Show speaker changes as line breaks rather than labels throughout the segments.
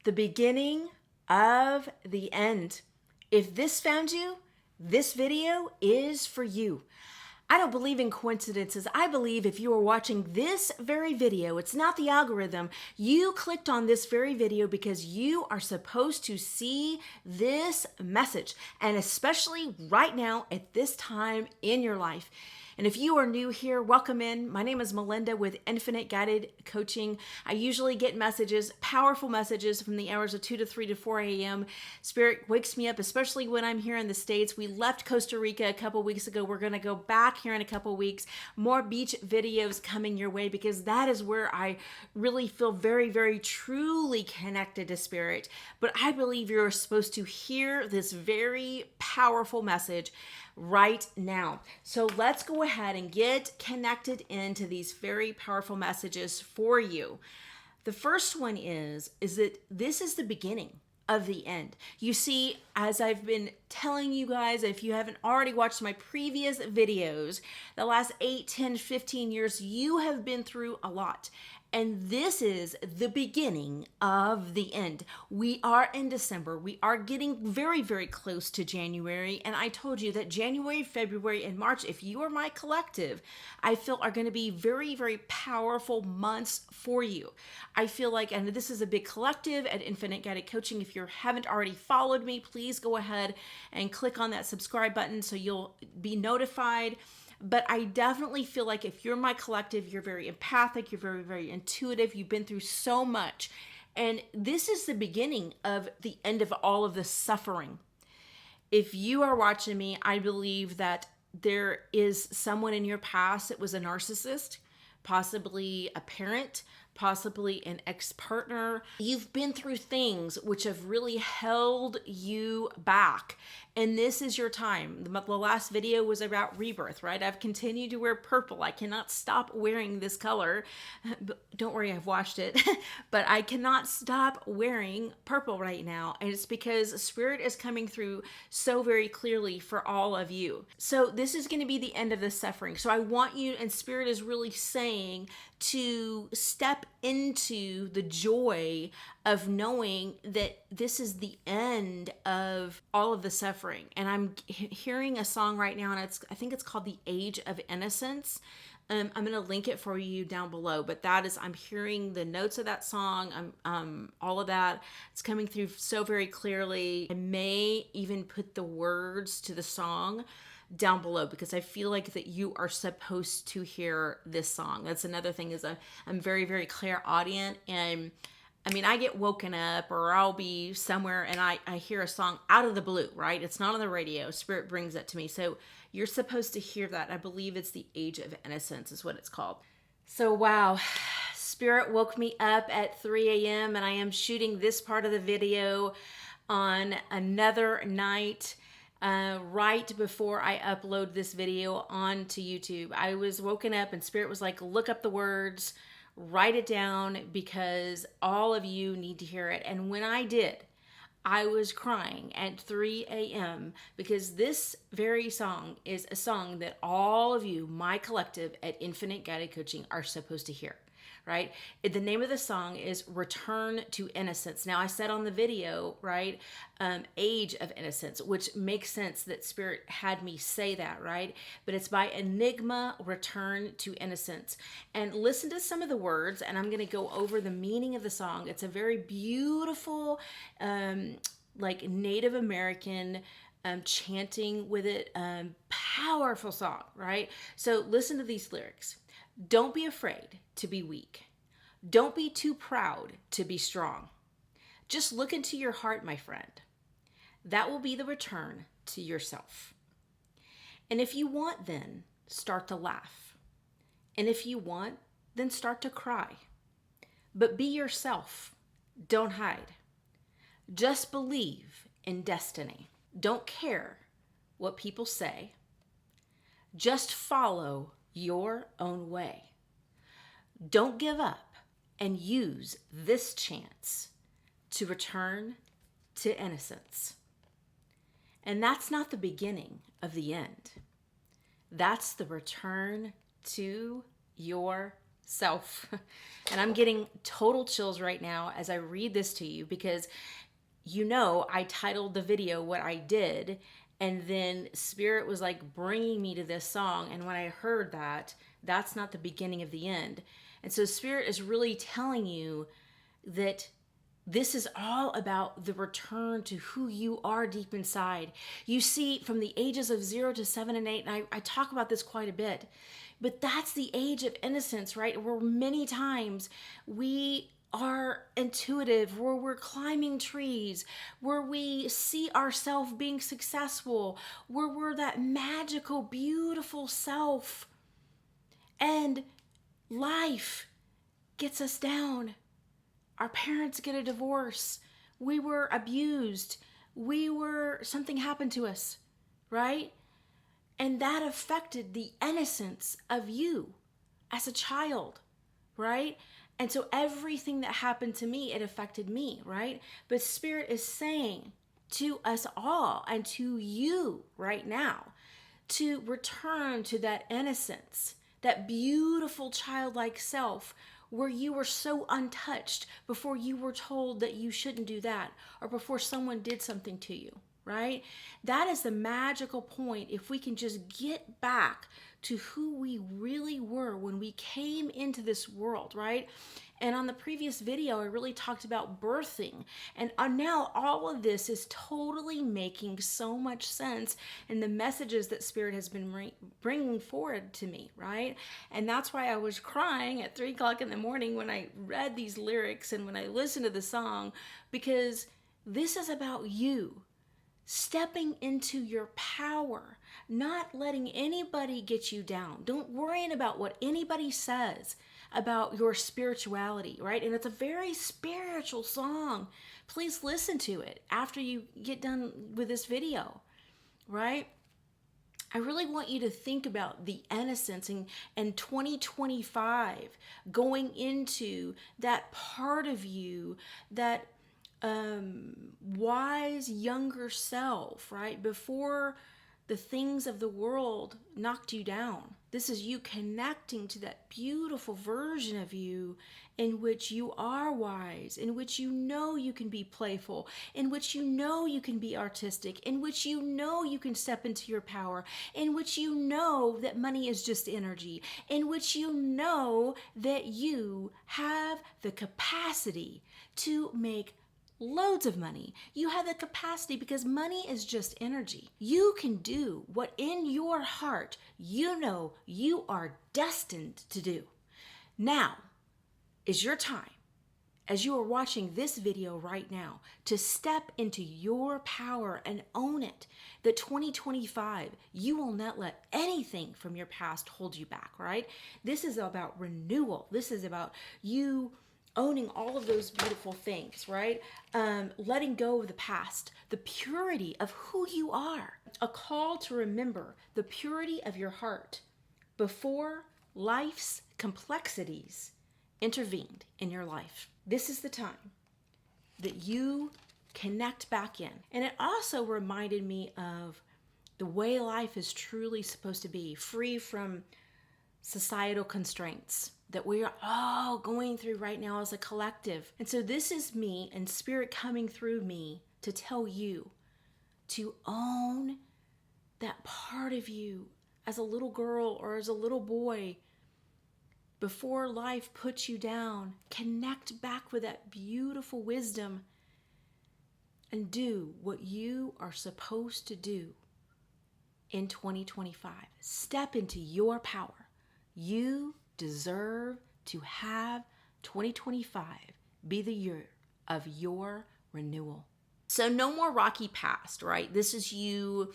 the beginning of the end. If this found you, this video is for you. I don't believe in coincidences. I believe if you are watching this very video, it's not the algorithm. You clicked on this very video because you are supposed to see this message, and especially right now at this time in your life. And if you are new here, welcome in. My name is Melinda with Infinite Guided Coaching. I usually get messages, powerful messages from the hours of 2 to 3 to 4 a.m. Spirit wakes me up, especially when I'm here in the States. We left Costa Rica a couple weeks ago. We're going to go back here in a couple weeks. More beach videos coming your way because that is where I really feel very, very truly connected to Spirit. But I believe you're supposed to hear this very powerful message right now. So let's go ahead and get connected into these very powerful messages for you. The first one is that this is the beginning of the end. You see, as I've been telling you guys, if you haven't already watched my previous videos, the last 8, 10, 15 years, you have been through a lot. And this is the beginning of the end. We are in December. We are getting very, very close to January. And I told you that January, February, and March, if you are my collective, I feel are going to be very, very powerful months for you. I feel like, and this is a big collective at Infinite Guided Coaching. If you haven't already followed me, please go ahead and click on that subscribe button so you'll be notified. But I definitely feel like if you're my collective, you're very empathic, you're very, very intuitive, you've been through so much. And this is the beginning of the end of all of the suffering. If you are watching me, I believe that there is someone in your past that was a narcissist, possibly a parent, possibly an ex-partner. You've been through things which have really held you back. And this is your time. The last video was about rebirth, right? I've continued to wear purple. I cannot stop wearing this color. Don't worry, I've washed it. But I cannot stop wearing purple right now. And it's because Spirit is coming through so very clearly for all of you. So this is going to be the end of the suffering. So I want you, and Spirit is really saying to step into the joy of knowing that this is the end of all of the suffering. And I'm hearing a song right now, and I think it's called The Age of Innocence. I'm going to link it for you down below, but that is, I'm hearing the notes of that song. All of that. It's coming through so very clearly. I may even put the words to the song down below because I feel like that you are supposed to hear this song. That's another thing is I'm very, very clairaudient, and I mean, I get woken up or I'll be somewhere and I hear a song out of the blue, right? It's not on the radio. Spirit brings it to me. So you're supposed to hear that. I believe it's The Age of Innocence is what it's called. So wow, Spirit woke me up at 3 a.m. and I am shooting this part of the video on another night right before I upload this video onto YouTube. I was woken up and Spirit was like, look up the words, write it down because all of you need to hear it. And when I did, I was crying at 3 a.m. because this very song is a song that all of you, my collective at Infinite Guided Coaching, are supposed to hear, right? The name of the song is Return to Innocence. Now I said on the video, right, Age of Innocence, which makes sense that Spirit had me say that, right? But it's by Enigma, Return to Innocence. And listen to some of the words, and I'm going to go over the meaning of the song. It's a very beautiful, like Native American chanting with it, powerful song, right? So listen to these lyrics. Don't be afraid to be weak. Don't be too proud to be strong. Just look into your heart, my friend. That will be the return to yourself. And if you want, then start to laugh. And if you want, then start to cry. But be yourself. Don't hide. Just believe in destiny. Don't care what people say. Just follow your own way. Don't give up and use this chance to return to innocence. And that's not the beginning of the end. That's the return to yourself. self. And I'm getting total chills right now as I read this to you because I titled the video what I did, and then Spirit was like bringing me to this song. And when I heard that, that's not the beginning of the end. And so Spirit is really telling you that this is all about the return to who you are deep inside. You see, from the ages of 0 to 7 and 8, and I talk about this quite a bit, but that's the age of innocence, right? Where many times we are intuitive, where we're climbing trees, where we see ourselves being successful, where we're that magical, beautiful self. And life gets us down. Our parents get a divorce. We were abused. Something happened to us, right? And that affected the innocence of you as a child, right? And so everything that happened to me, it affected me, right? But Spirit is saying to us all and to you right now to return to that innocence, that beautiful childlike self where you were so untouched before you were told that you shouldn't do that or before someone did something to you, right? That is the magical point. If we can just get back to who we really were when we came into this world, right? And on the previous video, I really talked about birthing. And now all of this is totally making so much sense in the messages that Spirit has been bringing forward to me, right? And that's why I was crying at 3 o'clock in the morning when I read these lyrics and when I listened to the song, because this is about you stepping into your power, not letting anybody get you down. Don't worry about what anybody says about your spirituality, right? And it's a very spiritual song. Please listen to it after you get done with this video, right? I really want you to think about the innocence and 2025 going into that part of you, that wise younger self, right? Before the things of the world knocked you down. This is you connecting to that beautiful version of you in which you are wise, in which you know you can be playful, in which you know you can be artistic, in which you know you can step into your power, in which you know that money is just energy, in which you know that you have the capacity to make loads of money. You have the capacity because money is just energy. You can do what in your heart you know you are destined to do. Now is your time, as you are watching this video right now, to step into your power and own it. That 2025, you will not let anything from your past hold you back, right? This is about renewal. This is about you owning all of those beautiful things, right? Letting go of the past, the purity of who you are. A call to remember the purity of your heart before life's complexities intervened in your life. This is the time that you connect back in. And it also reminded me of the way life is truly supposed to be, free from societal constraints that we are all going through right now as a collective. And so this is me and Spirit coming through me to tell you to own that part of you as a little girl or as a little boy. Before life puts you down, connect back with that beautiful wisdom and do what you are supposed to do in 2025. Step into your power. You deserve to have 2025 be the year of your renewal. So no more rocky past, right? This is you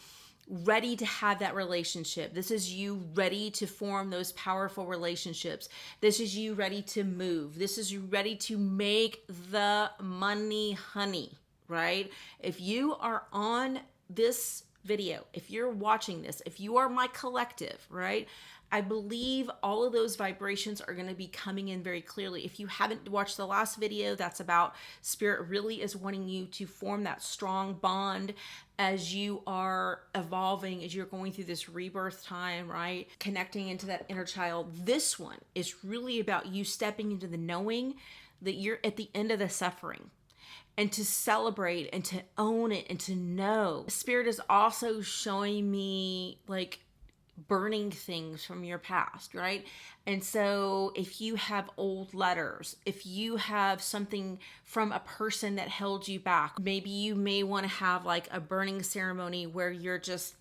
ready to have that relationship. This is you ready to form those powerful relationships. This is you ready to move. This is you ready to make the money, honey, right? If you are on this video, if you're watching this, if you are my collective, right? I believe all of those vibrations are going to be coming in very clearly. If you haven't watched the last video, that's about Spirit really is wanting you to form that strong bond as you are evolving, as you're going through this rebirth time, right? Connecting into that inner child. This one is really about you stepping into the knowing that you're at the end of the suffering, and to celebrate and to own it and to know. Spirit is also showing me like burning things from your past, right? And so if you have old letters, if you have something from a person that held you back, maybe you may want to have like a burning ceremony where you're just,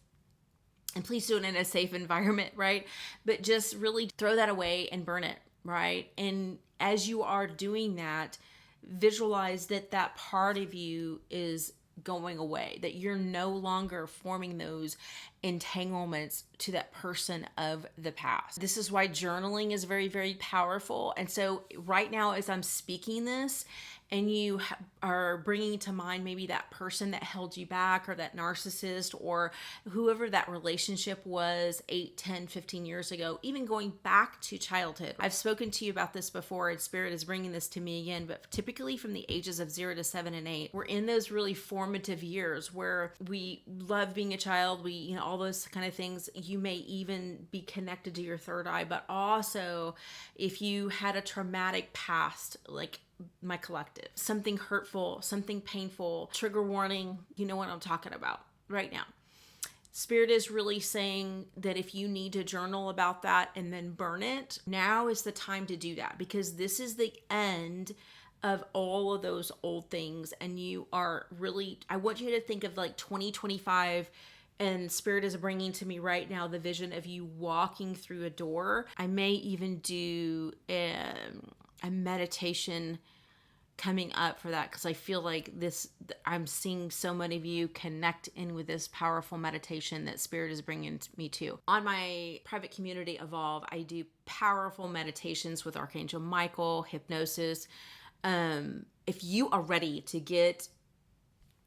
and please do it in a safe environment, right? But just really throw that away and burn it, right? And as you are doing that, visualize that that part of you is going away, that you're no longer forming those entanglements to that person of the past. This is why journaling is very, very powerful. And so right now, as I'm speaking this, and you are bringing to mind maybe that person that held you back, or that narcissist, or whoever that relationship was 8, 10, 15 years ago, even going back to childhood. I've spoken to you about this before, and Spirit is bringing this to me again, but typically from the ages of 0 to 7 and 8, we're in those really formative years where we love being a child, all those kind of things. You may even be connected to your third eye, but also if you had a traumatic past, like my collective, something hurtful, something painful, trigger warning, you know what I'm talking about right now. Spirit is really saying that if you need to journal about that and then burn it, now is the time to do that, because this is the end of all of those old things. And you are really, I want you to think of like 2025, and Spirit is bringing to me right now the vision of you walking through a door. I may even do a meditation coming up for that, because I feel like I'm seeing so many of you connect in with this powerful meditation that Spirit is bringing me to. On my private community Evolve, I do powerful meditations with Archangel Michael, hypnosis. If you are ready to get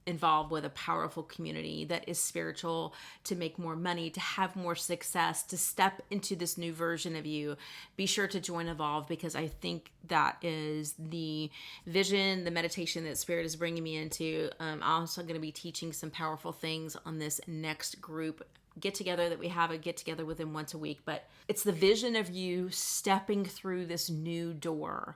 involved with a powerful community that is spiritual, to make more money, to have more success, to step into this new version of you, be sure to join Evolve, because I think that is the vision, the meditation that Spirit is bringing me into. I'm also going to be teaching some powerful things on this next group get together that we have a get together with them once a week. But it's the vision of you stepping through this new door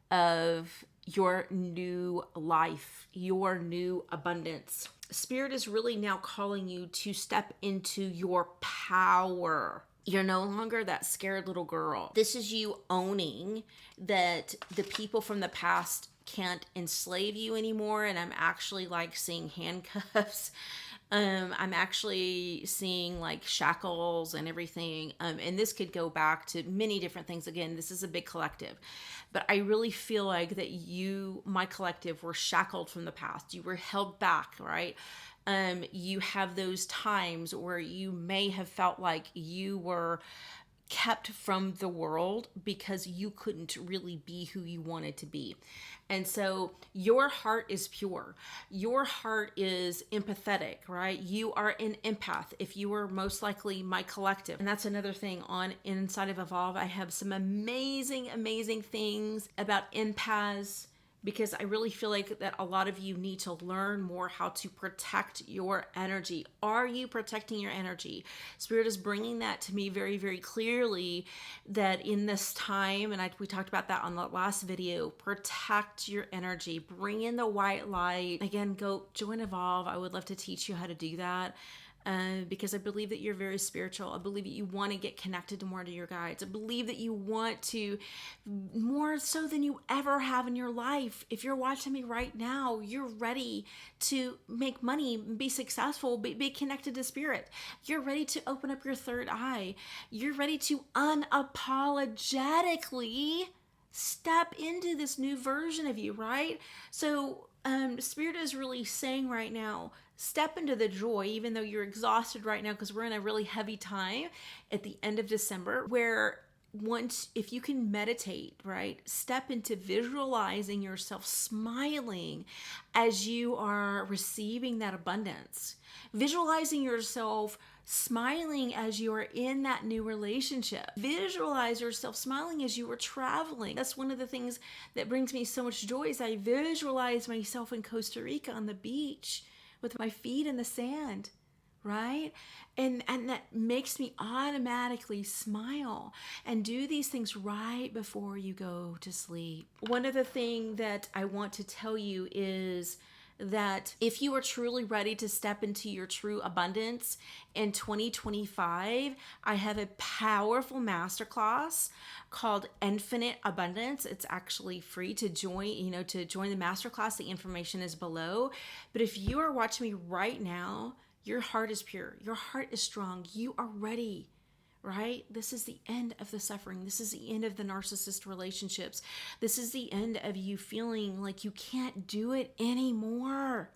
of your new life, your new abundance. Spirit is really now calling you to step into your power. You're no longer that scared little girl. This is you owning that the people from the past can't enslave you anymore. And I'm actually like seeing handcuffs. I'm actually seeing like shackles and everything. And this could go back to many different things. Again, this is a big collective, but I really feel like that you, my collective, were shackled from the past. You were held back, right? You have those times where you may have felt like you were kept from the world because you couldn't really be who you wanted to be. And so your heart is pure. Your heart is empathetic, right? You are an empath if you are most likely my collective. And that's another thing on inside of Evolve. I have some amazing, amazing things about empaths, because I really feel like that a lot of you need to learn more how to protect your energy. Are you protecting your energy? Spirit is bringing that to me very, very clearly, that in this time, and we talked about that on the last video, protect your energy, bring in the white light. Again, go join Evolve. I would love to teach you how to do that. Because I believe that you're very spiritual. I believe that you want to get connected more to your guides. I believe that you want to, more so than you ever have in your life. If you're watching me right now, you're ready to make money, be successful, be connected to Spirit. You're ready to open up your third eye. You're ready to unapologetically step into this new version of you, right? So Spirit is really saying right now, step into the joy, even though you're exhausted right now, because we're in a really heavy time at the end of December where once, if you can meditate, right, step into visualizing yourself smiling as you are receiving that abundance, visualizing yourself smiling as you are in that new relationship, visualize yourself smiling as you are traveling. That's one of the things that brings me so much joy is I visualize myself in Costa Rica on the beach with my feet in the sand, right? And that makes me automatically smile and do these things right before you go to sleep. One other thing that I want to tell you is that if you are truly ready to step into your true abundance in 2025, I have a powerful masterclass called Infinite Abundance. It's actually free to join, to join the masterclass. The information is below. But if you are watching me right now, your heart is pure, your heart is strong, you are ready, right? This is the end of the suffering. This is the end of the narcissist relationships. This is the end of you feeling like you can't do it anymore.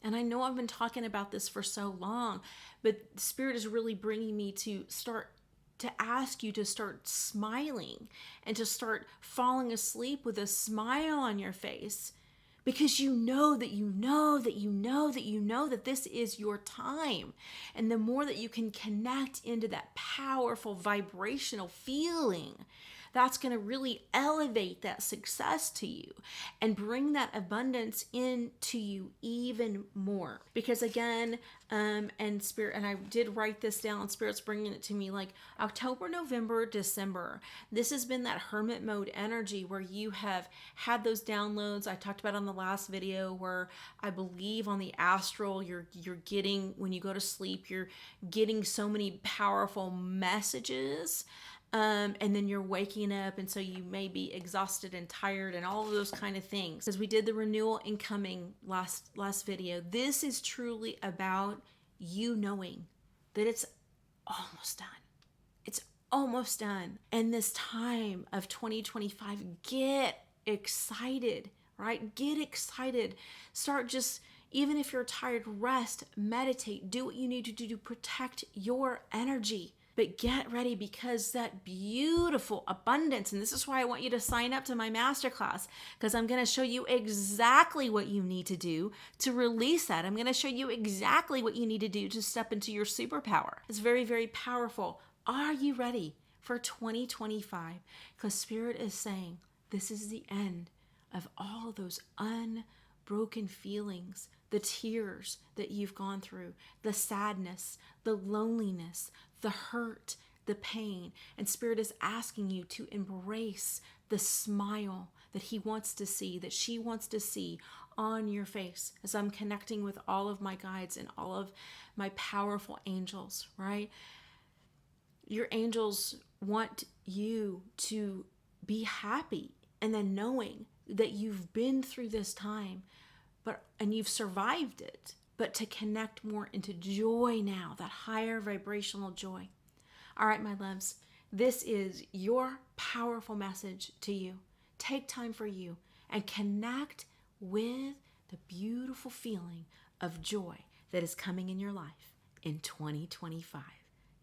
And I know I've been talking about this for so long, but Spirit is really bringing me to start to ask you to start smiling and to start falling asleep with a smile on your face. Because you know that this is your time. And the more that you can connect into that powerful vibrational feeling, that's going to really elevate that success to you and bring that abundance into you even more. Because again, and Spirit, and I did write this down, Spirit's bringing it to me like October, November, December. This has been that hermit mode energy where you have had those downloads. I talked about on the last video where I believe on the astral, you're getting, when you go to sleep, you're getting so many powerful messages. And then you're waking up, and so you may be exhausted and tired and all of those kind of things. Because we did the renewal incoming last video. This is truly about you knowing that it's almost done. It's almost done. And this time of 2025, get excited, right? Get excited. Start just, even if you're tired, rest, meditate, do what you need to do to protect your energy. But get ready, because that beautiful abundance, and this is why I want you to sign up to my masterclass, because I'm going to show you exactly what you need to do to release that. I'm going to show you exactly what you need to do to step into your superpower. It's very, very powerful. Are you ready for 2025? Because Spirit is saying this is the end of all those unbroken feelings, the tears that you've gone through, the sadness, the loneliness, the hurt, the pain. And Spirit is asking you to embrace the smile that He wants to see, that she wants to see on your face as I'm connecting with all of my guides and all of my powerful angels, right? Your angels want you to be happy, and then knowing that you've been through this time, and you've survived it, but to connect more into joy now, that higher vibrational joy. All right, my loves, this is your powerful message to you. Take time for you and connect with the beautiful feeling of joy that is coming in your life in 2025.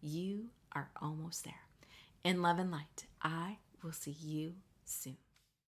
You are almost there. In love and light, I will see you soon.